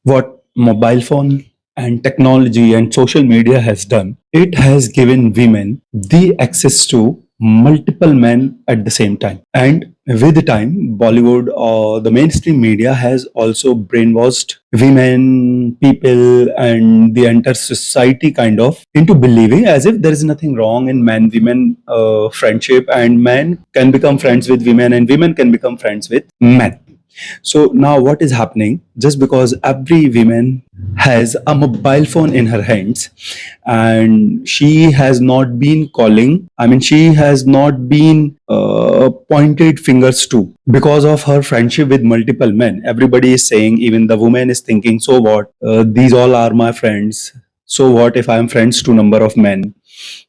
What mobile phone and technology and social media has done, it has given women the access to multiple men at the same time. And with the time, Bollywood or the mainstream media has also brainwashed women, people, and the entire society kind of into believing as if there is nothing wrong in man women friendship, and men can become friends with women and women can become friends with men. So now what is happening? Just because every woman has a mobile phone in her hands, and she has not been calling, I mean, she has not been pointed fingers to because of her friendship with multiple men. Everybody is saying, even the woman is thinking, so what? These all are my friends. So what if I am friends to number of men?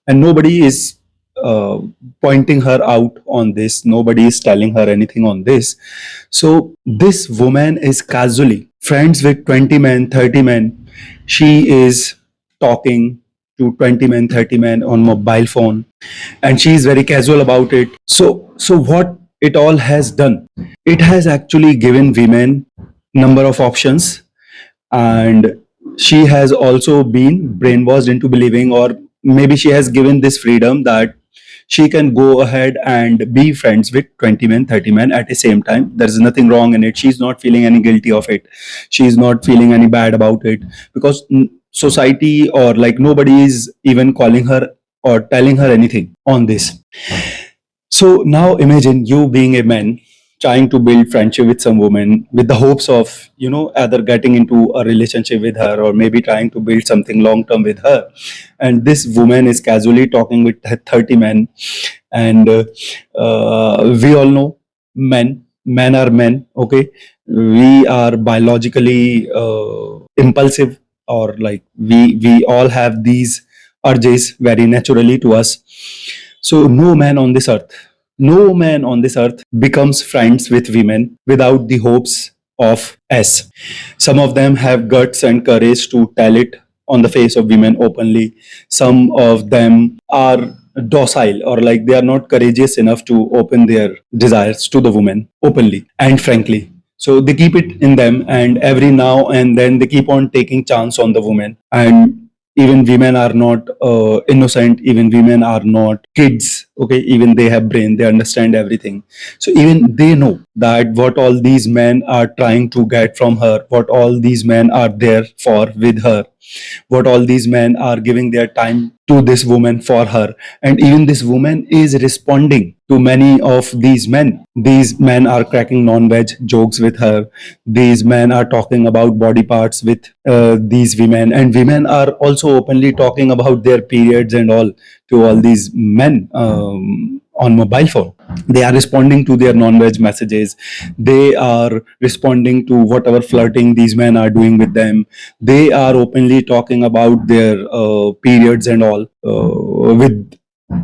And nobody is uh, pointing her out on this. Nobody is telling her anything on this. So this woman is casually friends with 20 men, 30 men. She is talking to 20 men, 30 men on mobile phone, and she is very casual about it. So what it all has done, it has actually given women number of options, and she has also been brainwashed into believing, or maybe she has given this freedom that she can go ahead and be friends with 20 men, 30 men at the same time. There is nothing wrong in it. She's not feeling any guilty of it. She's not feeling any bad about it, because society or like nobody is even calling her or telling her anything on this. So now imagine you being a man trying to build friendship with some woman with the hopes of, either getting into a relationship with her or maybe trying to build something long term with her. And this woman is casually talking with 30 men. And we all know men are men, okay? We are biologically impulsive, or like we all have these urges very naturally to us. So no man on this earth becomes friends with women without the hopes of S. Some of them have guts and courage to tell it on the face of women openly. Some of them are docile, or like they are not courageous enough to open their desires to the woman openly and frankly. So they keep it in them, and every now and then they keep on taking chance on the woman. And even women are not innocent, even women are not kids, okay? Even they have brain, they understand everything. So even they know that what all these men are trying to get from her, what all these men are there for with her, what all these men are giving their time to this woman for her. And even this woman is responding to many of these men. These men are cracking non-veg jokes with her. These men are talking about body parts with these women, and women are also openly talking about their periods and all to all these men on mobile phone. They are responding to their non-veg messages. They are responding to whatever flirting these men are doing with them. They are openly talking about their periods and all with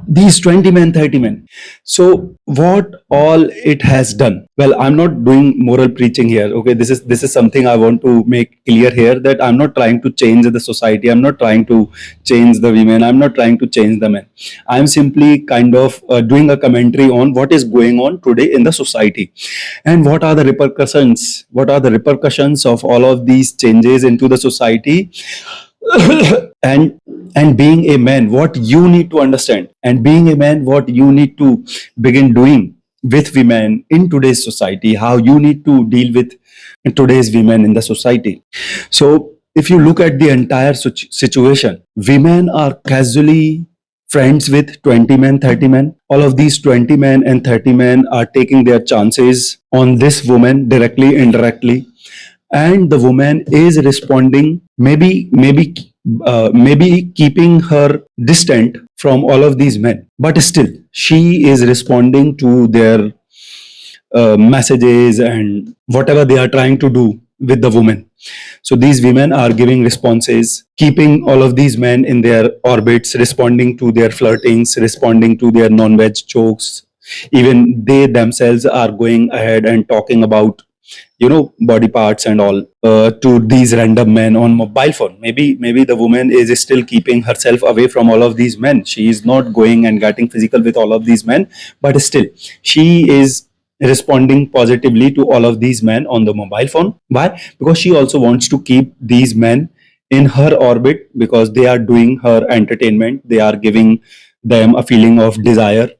these 20 men, 30 men. So what all it has done? Well, I'm not doing moral preaching here, okay? This is something I want to make clear here, that I'm not trying to change the society. I'm not trying to change the women. I'm not trying to change the men. I'm simply kind of doing a commentary on what is going on today in the society, and what are the repercussions of all of these changes into the society. and and being a man, what you need to understand, and being a man, what you need to begin doing with women in today's society, how you need to deal with today's women in the society. So if you look at the entire situation, women are casually friends with 20 men, 30 men. All of these 20 men and 30 men are taking their chances on this woman directly, indirectly, and the woman is responding, maybe keeping her distant from all of these men, but still she is responding to their messages and whatever they are trying to do with the woman. So these women are giving responses, keeping all of these men in their orbits, responding to their flirtings, responding to their non-veg jokes. Even they themselves are going ahead and talking about, body parts and all to these random men on mobile phone. Maybe the woman is still keeping herself away from all of these men. She is not going and getting physical with all of these men, but still she is responding positively to all of these men on the mobile phone. Why? Because she also wants to keep these men in her orbit, because they are doing her entertainment, they are giving them a feeling of desire,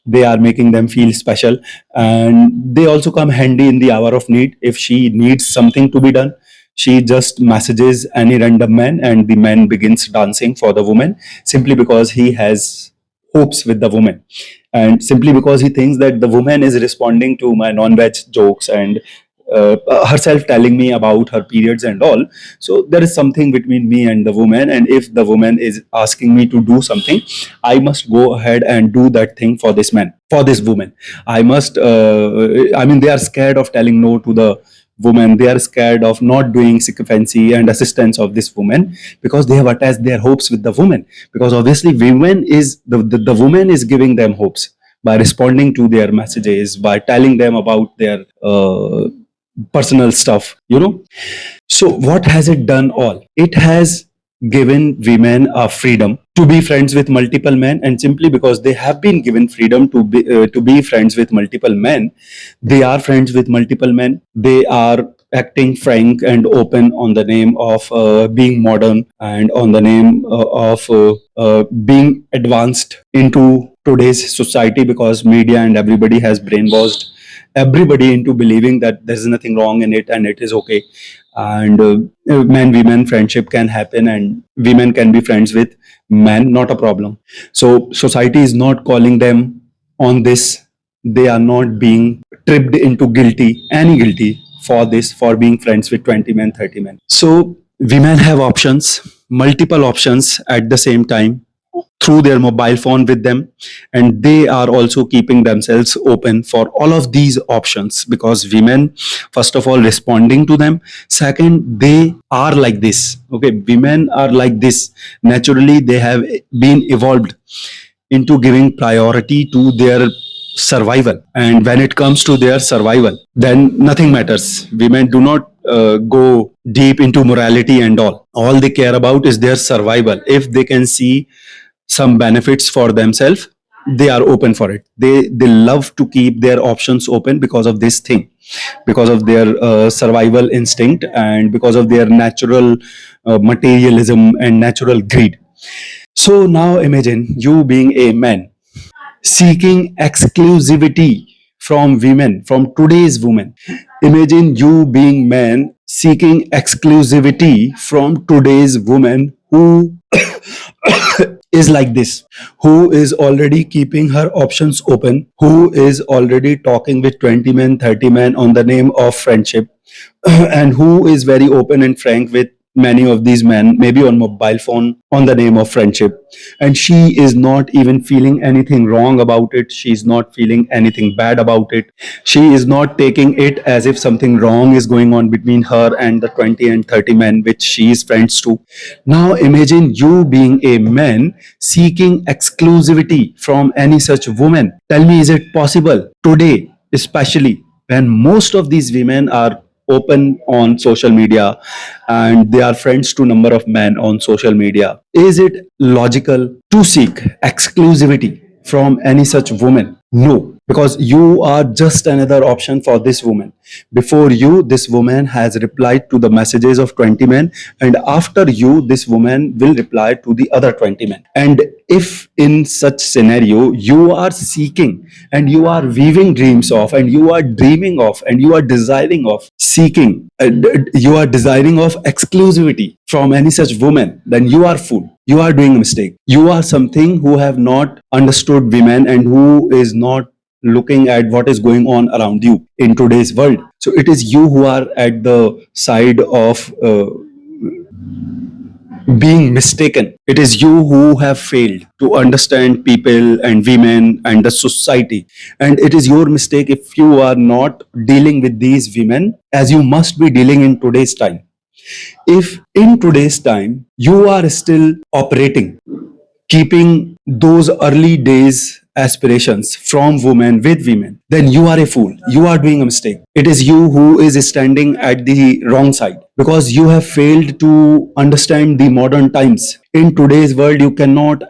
they are making them feel special, and they also come handy in the hour of need. If she needs something to be done, she just messages any random man, and the man begins dancing for the woman, simply because he has hopes with the woman, and simply because he thinks that the woman is responding to my non-veg jokes and herself telling me about her periods and all. So there is something between me and the woman, and if the woman is asking me to do something, I must go ahead and do that thing for this man, for this woman. I must I mean, they are scared of telling no to the woman, they are scared of not doing sycophancy and assistance of this woman, because they have attached their hopes with the woman. Because obviously women is the woman is giving them hopes by responding to their messages, by telling them about their personal stuff, you know. So what has it done all? It has given women a freedom to be friends with multiple men, and simply because they have been given freedom to be friends with multiple men, they are friends with multiple men. They are acting frank and open on the name of being modern, and on the name of being advanced into today's society, because media and everybody has brainwashed everybody into believing that there's nothing wrong in it and it is okay, and man women friendship can happen, and women can be friends with men, not a problem. So society is not calling them on this, they are not being tripped into guilty for this, for being friends with 20 men, 30 men. So women have options, multiple options at the same time, through their mobile phone with them, and they are also keeping themselves open for all of these options, because women, first of all, responding to them, second, they are like this. Okay, women are like this naturally, they have been evolved into giving priority to their survival, and when it comes to their survival, then nothing matters. Women do not go deep into morality and all they care about is their survival. If they can see some benefits for themselves, they are open for it. They love to keep their options open because of this thing, because of their survival instinct, and because of their natural materialism and natural greed. So now imagine you being a man seeking exclusivity from women, from today's women. Imagine you being man seeking exclusivity from today's woman who is like this, who is already keeping her options open, who is already talking with 20 men, 30 men on the name of friendship, and who is very open and frank with many of these men, maybe on mobile phone, on the name of friendship. And she is not even feeling anything wrong about it. She's not feeling anything bad about it. She is not taking it as if something wrong is going on between her and the 20 and 30 men which she is friends to. Now imagine you being a man seeking exclusivity from any such woman. Tell me, is it possible today, especially when most of these women are open on social media and they are friends to number of men on social media? Is it logical to seek exclusivity from any such woman? No, because you are just another option for this woman. Before you, this woman has replied to the messages of 20 men, and after you, this woman will reply to the other 20 men. And if in such scenario you are seeking and you are weaving dreams of, and you are dreaming of, and you are desiring of seeking, you are desiring of exclusivity from any such woman, then you are fool. You are doing a mistake. You are something who have not understood women and who is not looking at what is going on around you in today's world. So it is you who are at the side of being mistaken. It is you who have failed to understand people and women and the society. And it is your mistake if you are not dealing with these women as you must be dealing in today's time. If in today's time you are still operating, keeping those early days aspirations from women with women, then you are a fool. You are doing a mistake. It is you who is standing at the wrong side because you have failed to understand the modern times. In today's world, you cannot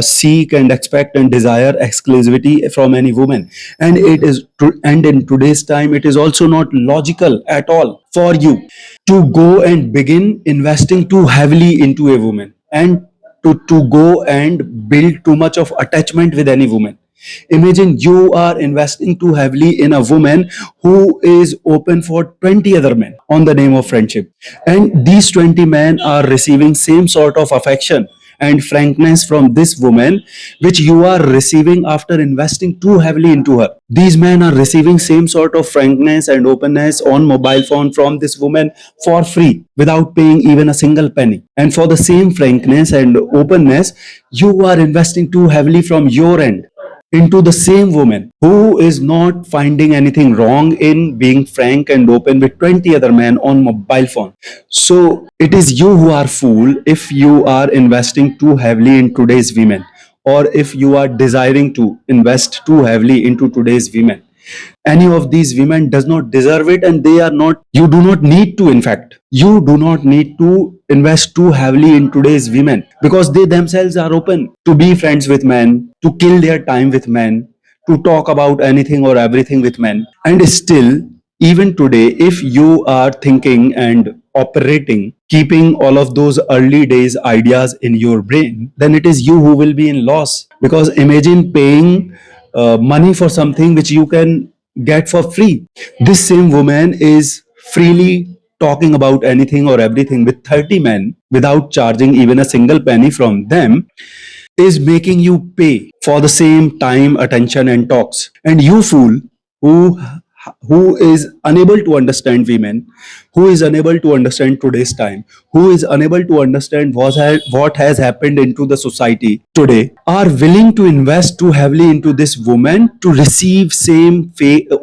seek and expect and desire exclusivity from any woman, and and in today's time, it is also not logical at all for you to go and begin investing too heavily into a woman and to go and build too much of attachment with any woman. Imagine you are investing too heavily in a woman who is open for 20 other men on the name of friendship. And these 20 men are receiving same sort of affection and frankness from this woman which you are receiving after investing too heavily into her. These men are receiving same sort of frankness and openness on mobile phone from this woman for free without paying even a single penny. And for the same frankness and openness, you are investing too heavily from your end into the same woman who is not finding anything wrong in being frank and open with 20 other men on mobile phone. So it is you who are fool if you are investing too heavily in today's women, or if you are desiring to invest too heavily into today's women. Any of these women does not deserve it, and they are not, you do not need to, in fact you do not need to invest too heavily in today's women because they themselves are open to be friends with men, to kill their time with men, to talk about anything or everything with men. And still, even today, if you are thinking and operating keeping all of those early days ideas in your brain, then it is you who will be in loss. Because imagine paying money for something which you can get for free. This same woman is freely talking about anything or everything with 30 men without charging even a single penny from them, is making you pay for the same time, attention, and talks. And you fool who who is unable to understand women, who is unable to understand today's time, who is unable to understand what has happened into the society today, are willing to invest too heavily into this woman to receive same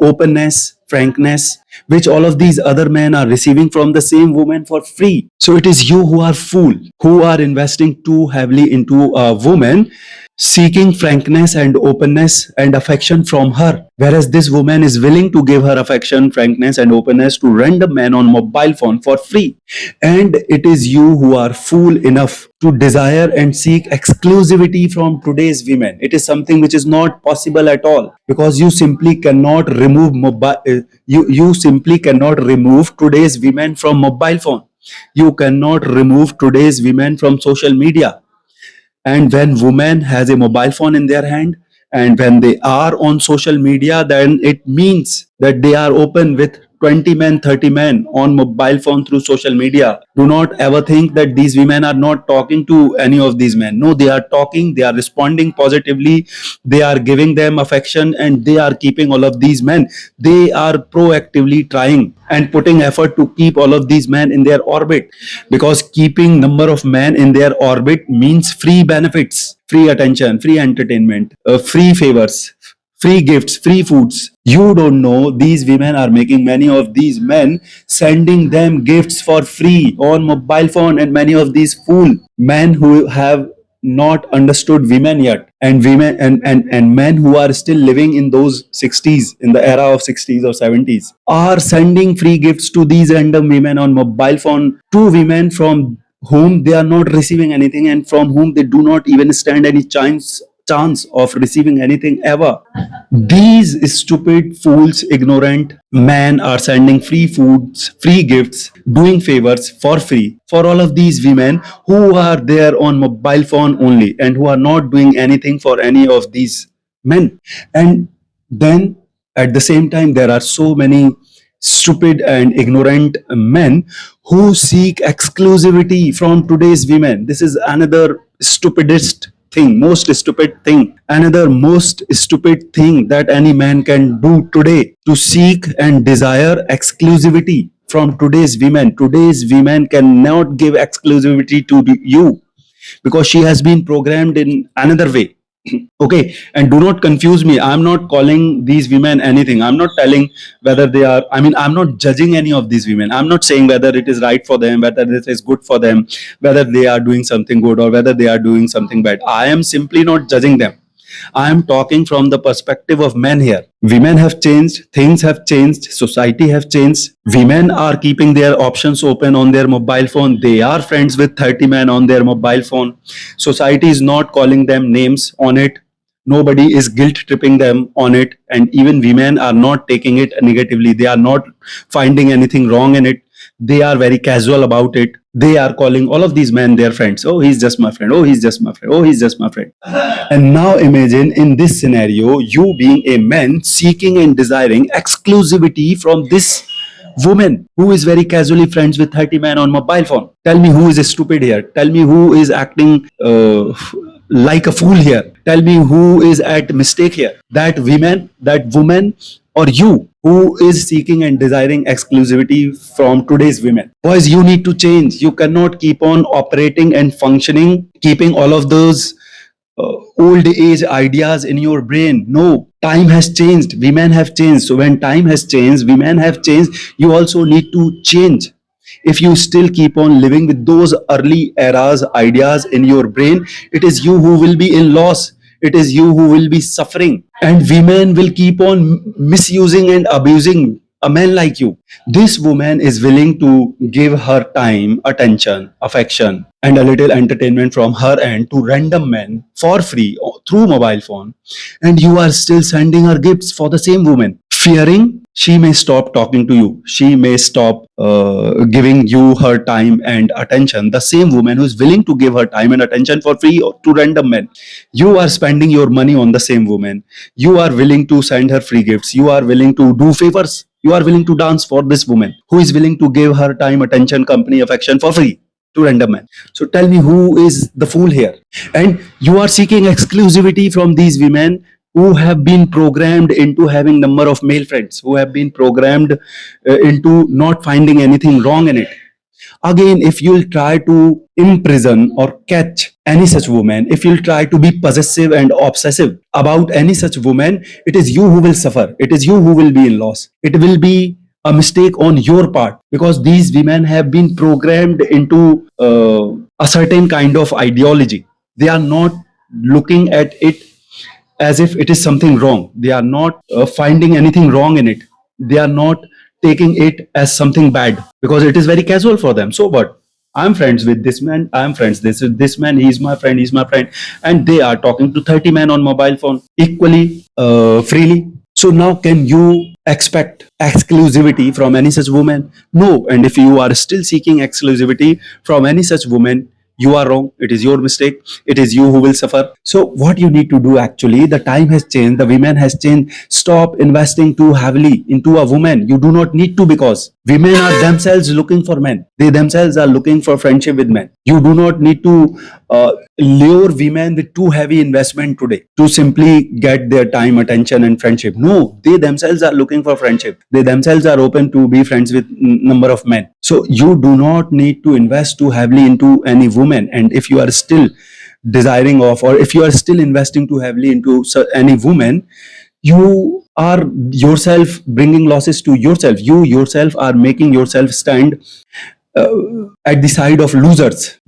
openness, frankness, which all of these other men are receiving from the same woman for free. So it is you who are fool, who are investing too heavily into a woman, seeking frankness and openness and affection from her, whereas this woman is willing to give her affection, frankness, and openness to random men on mobile phone for free. And it is you who are fool enough to desire and seek exclusivity from today's women. It is something which is not possible at all, because you simply cannot remove you simply cannot remove today's women from mobile phone. You cannot remove today's women from social media. And when woman has a mobile phone in their hand, and when they are on social media, then it means that they are open with 20 men, 30 men on mobile phone through social media. Do not ever think that these women are not talking to any of these men. No, they are talking, they are responding positively, they are giving them affection, and they are keeping all of these men. They are proactively trying and putting effort to keep all of these men in their orbit, because keeping number of men in their orbit means free benefits, free attention, free entertainment, free favors, free gifts, free foods. You don't know these women are making many of these men sending them gifts for free on mobile phone, and many of these fool men who have not understood women yet, and women and men who are still living in those 60s, in the era of 60s or 70s, are sending free gifts to these random women on mobile phone, to women from whom they are not receiving anything, and from whom they do not even stand any chance of receiving anything ever. These stupid fools, ignorant men are sending free foods, free gifts, doing favors for free for all of these women who are there on mobile phone only, and who are not doing anything for any of these men. And then at the same time, there are so many stupid and ignorant men who seek exclusivity from today's women. This is another stupidest thing, most stupid thing, another most stupid thing that any man can do today, to seek and desire exclusivity from today's women. Today's women cannot give exclusivity to you, because she has been programmed in another way. Okay, and do not confuse me. I'm not calling these women anything. I'm not telling whether they are, I mean, I'm not judging any of these women. I'm not saying whether it is right for them, whether this is good for them, whether they are doing something good or whether they are doing something bad. I am simply not judging them. I am talking from the perspective of men here. Women have changed, things have changed, society have changed. Women are keeping their options open on their mobile phone. They are friends with 30 men on their mobile phone. Society is not calling them names on it. Nobody is guilt tripping them on it, and even women are not taking it negatively. They are not finding anything wrong in it. They are very casual about it. They are calling all of these men their friends. Oh, he's just my friend. Oh, he's just my friend. Oh, he's just my friend. And now imagine in this scenario, you being a man seeking and desiring exclusivity from this woman who is very casually friends with 30 men on mobile phone. Tell me who is stupid here. Tell me who is acting like a fool here. Tell me who is at mistake here. That woman, or you who is seeking and desiring exclusivity from today's women. Boys, you need to change. You cannot keep on operating and functioning, keeping all of those old age ideas in your brain. No, time has changed. Women have changed. So when time has changed, women have changed. You also need to change. If you still keep on living with those early eras ideas in your brain, it is you who will be in loss. It is you who will be suffering. And women will keep on misusing and abusing a man like you. This woman is willing to give her time, attention, affection, and a little entertainment from her end to random men for free through mobile phone, and you are still sending her gifts for the same woman, fearing she may stop talking to you, she may stop giving you her time and attention. The same woman who is willing to give her time and attention for free to random men, you are spending your money on the same woman. You are willing to send her free gifts. You are willing to do favors. You are willing to dance for this woman who is willing to give her time, attention, company, affection for free to random men. So tell me who is the fool here? And you are seeking exclusivity from these women who have been programmed into having number of male friends, who have been programmed into not finding anything wrong in it. Again, if you'll try to imprison or catch any such woman, if you'll try to be possessive and obsessive about any such woman, it is you who will suffer. It is you who will be in loss. It will be a mistake on your part, because these women have been programmed into a certain kind of ideology. They are not looking at it as if it is something wrong. They are not finding anything wrong in it. They are not taking it as something bad, because it is very casual for them. So what? I'm friends with this man. I'm friends with this man. He's my friend. He's my friend. And they are talking to 30 men on mobile phone equally, freely. So now can you expect exclusivity from any such woman? No. And if you are still seeking exclusivity from any such woman, you are wrong. It is your mistake. It is you who will suffer. So what you need to do, actually, the time has changed. The women has changed. Stop investing too heavily into a woman. You do not need to, because women are themselves looking for men. They themselves are looking for friendship with men. You do not need to lure women with too heavy investment today to simply get their time, attention, and friendship. No, they themselves are looking for friendship. They themselves are open to be friends with number of men. So you do not need to invest too heavily into any woman. And if you are still desiring of, or if you are still investing too heavily into any woman, you are yourself bringing losses to yourself. You yourself are making yourself stand at the side of losers.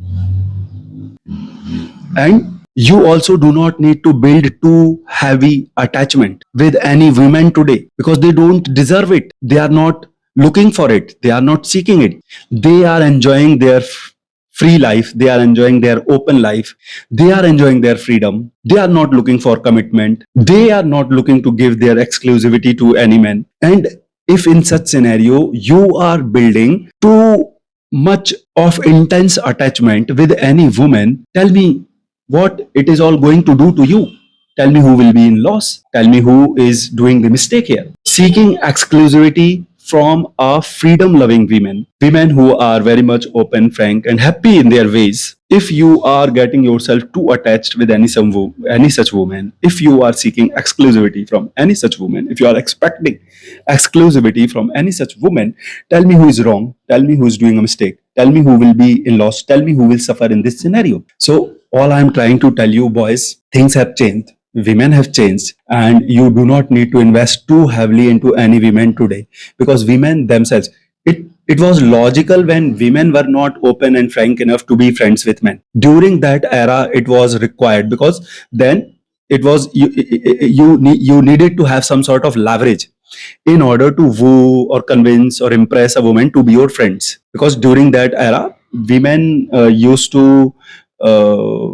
And you also do not need to build too heavy attachment with any women today, because they don't deserve it. They are not looking for it. They are not seeking it. They are enjoying their free life. They are enjoying their open life. They are enjoying their freedom. They are not looking for commitment. They are not looking to give their exclusivity to any man. And if in such scenario you are building too much of intense attachment with any woman, tell me what it is all going to do to you. Tell me who will be in loss. Tell me who is doing the mistake here. Seeking exclusivity from a freedom loving women who are very much open, frank, and happy in their ways. If you are getting yourself too attached with any such woman, if you are seeking exclusivity from any such woman, if you are expecting exclusivity from any such woman, tell me who is wrong. Tell me who is doing a mistake. Tell me who will be in loss. Tell me who will suffer in this scenario. So all I'm trying to tell you, boys, things have changed. Women have changed, and you do not need to invest too heavily into any women today, because women themselves, it was logical when women were not open and frank enough to be friends with men. During that era, it was required, because then it was you needed to have some sort of leverage in order to woo or convince or impress a woman to be your friends, because during that era women used to uh,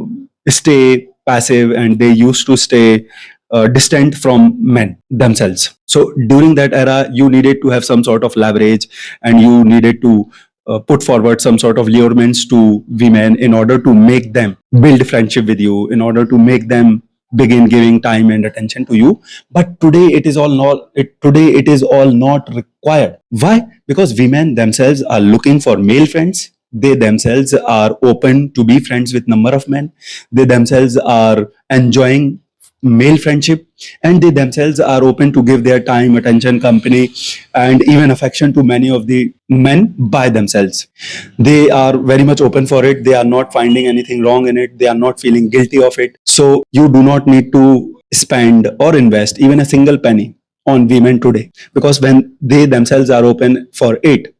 stay passive, and they used to stay distant from men themselves. So during that era you needed to have some sort of leverage, and you needed to put forward some sort of lurements to women in order to make them build friendship with you, in order to make them begin giving time and attention to you. But today it is all not required. Why? Because women themselves are looking for male friends. They themselves are open to be friends with number of men. They themselves are enjoying male friendship, and they themselves are open to give their time, attention, company, and even affection to many of the men by themselves. They are very much open for it. They are not finding anything wrong in it. They are not feeling guilty of it. So you do not need to spend or invest even a single penny on women today, because when they themselves are open for it,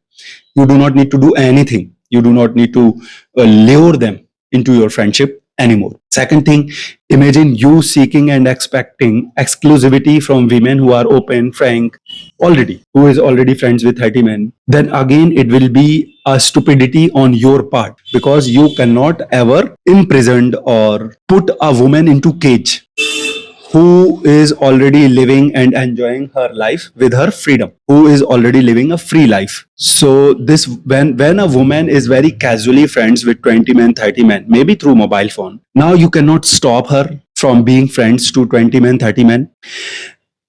you do not need to do anything. You do not need to lure them into your friendship anymore. Second thing, imagine you seeking and expecting exclusivity from women who are open, frank, already, who is already friends with 30 men. Then again, it will be a stupidity on your part, because you cannot ever imprisoned or put a woman into cage who is already living and enjoying her life with her freedom, who is already living a free life. So this, when a woman is very casually friends with 20 men, 30 men, maybe through mobile phone, now you cannot stop her from being friends to 20 men, 30 men.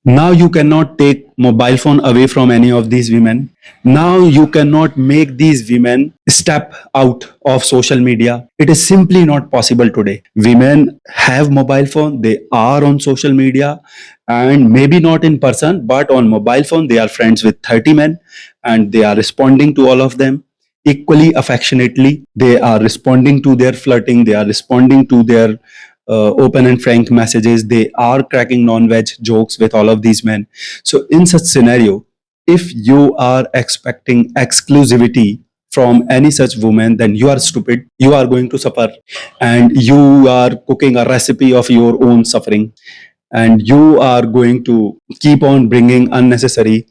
Now you cannot take mobile phone away from any of these women. Now you cannot make these women step out of social media. It is simply not possible today. Women have mobile phone, they are on social media, and maybe not in person, but on mobile phone they are friends with 30 men, and they are responding to all of them equally affectionately. They are responding to their flirting, they are responding to their open and frank messages. They are cracking non-veg jokes with all of these men. So in such scenario, if you are expecting exclusivity from any such woman, then you are stupid. You are going to suffer, and you are cooking a recipe of your own suffering, and you are going to keep on bringing unnecessary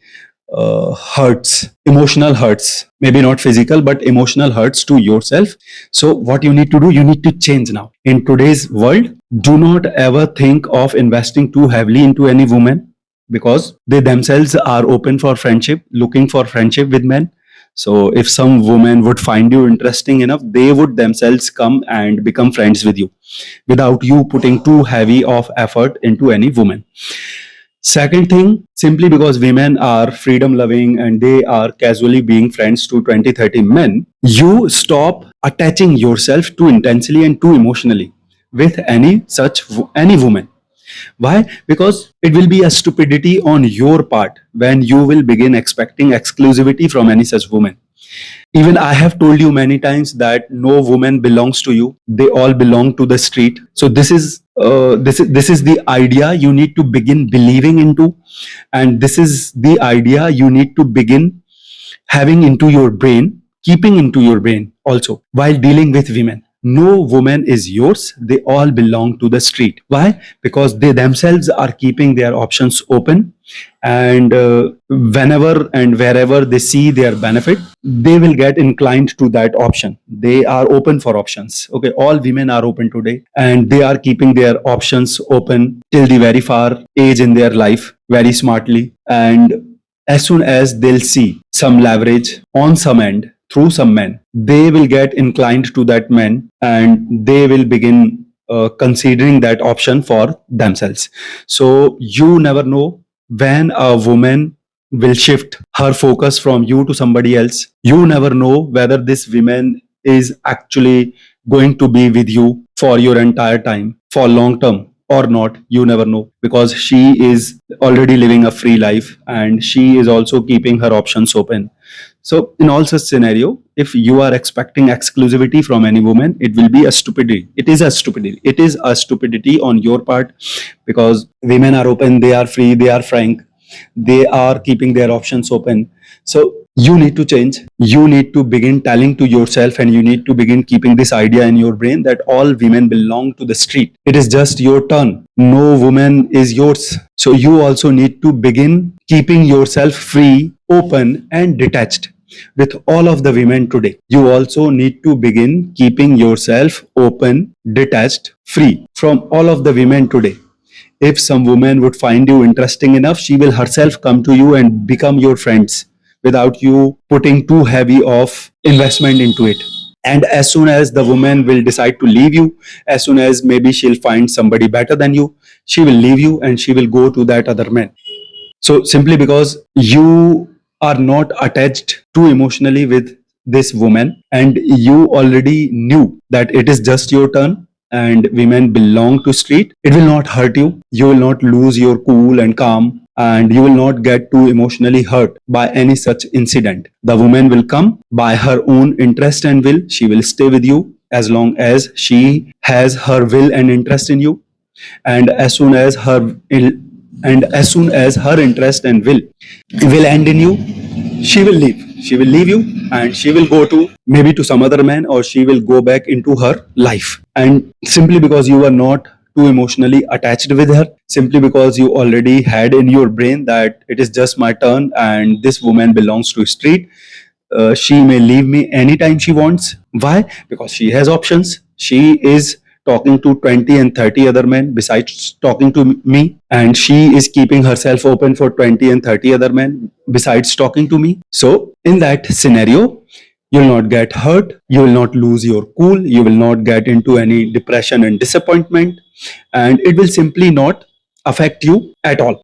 hurts, emotional hurts, maybe not physical, but emotional hurts to yourself. So, what you need to do, you need to change now. In today's world, do not ever think of investing too heavily into any woman, because they themselves are open for friendship, looking for friendship with men. So, if some woman would find you interesting enough, they would themselves come and become friends with you without you putting too heavy of effort into any woman. Second thing, simply because women are freedom loving and they are casually being friends to 20, 30 men, you stop attaching yourself too intensely and too emotionally with any woman. Why? Because it will be a stupidity on your part when you will begin expecting exclusivity from any such woman. Even I have told you many times that no woman belongs to you. They all belong to the street. So this is the idea you need to begin believing into, and this is the idea you need to begin having into your brain, keeping into your brain also while dealing with women. No woman is yours. They all belong to the street. Why? Because they themselves are keeping their options open, and whenever and wherever they see their benefit, they will get inclined to that option. They are open for options. Okay, all women are open today, and they are keeping their options open till the very far age in their life very smartly. And as soon as they'll see some leverage on some end through some men, they will get inclined to that man, and they will begin considering that option for themselves. So you never know when a woman will shift her focus from you to somebody else. You never know whether this woman is actually going to be with you for your entire time, for long term or not. You never know, because she is already living a free life, and she is also keeping her options open. So in all such scenario, if you are expecting exclusivity from any woman, it will be a stupidity. It is a stupidity. It is a stupidity on your part, because women are open, they are free, they are frank, they are keeping their options open. So You need to change. You need to begin telling to yourself, and you need to begin keeping this idea in your brain that all women belong to the street. It is just your turn. No woman is yours. So you also need to begin keeping yourself free, open, and detached with all of the women today. You also need to begin keeping yourself open, detached, free from all of the women today. If some woman would find you interesting enough, she will herself come to you and become your friends without you putting too heavy of investment into it. And as soon as the woman will decide to leave you, as soon as maybe she'll find somebody better than you, she will leave you and she will go to that other man. So simply because you are not attached too emotionally with this woman, and you already knew that it is just your turn and women belong to street, it will not hurt you. You will not lose your cool and calm, and you will not get too emotionally hurt by any such incident. The woman will come by her own interest and will. She will stay with you as long as she has her will and interest in you, and as soon as her interest and will end in you, she will leave you, and she will go to maybe to some other man, or she will go back into her life. And simply because you are not too emotionally attached with her, simply because you already had in your brain that it is just my turn and this woman belongs to street, she may leave me anytime she wants. Why? Because she has options. She is talking to 20 and 30 other men besides talking to me, and she is keeping herself open for 20 and 30 other men besides talking to me. So in that scenario, you will not get hurt, you will not lose your cool, you will not get into any depression and disappointment, and it will simply not affect you at all.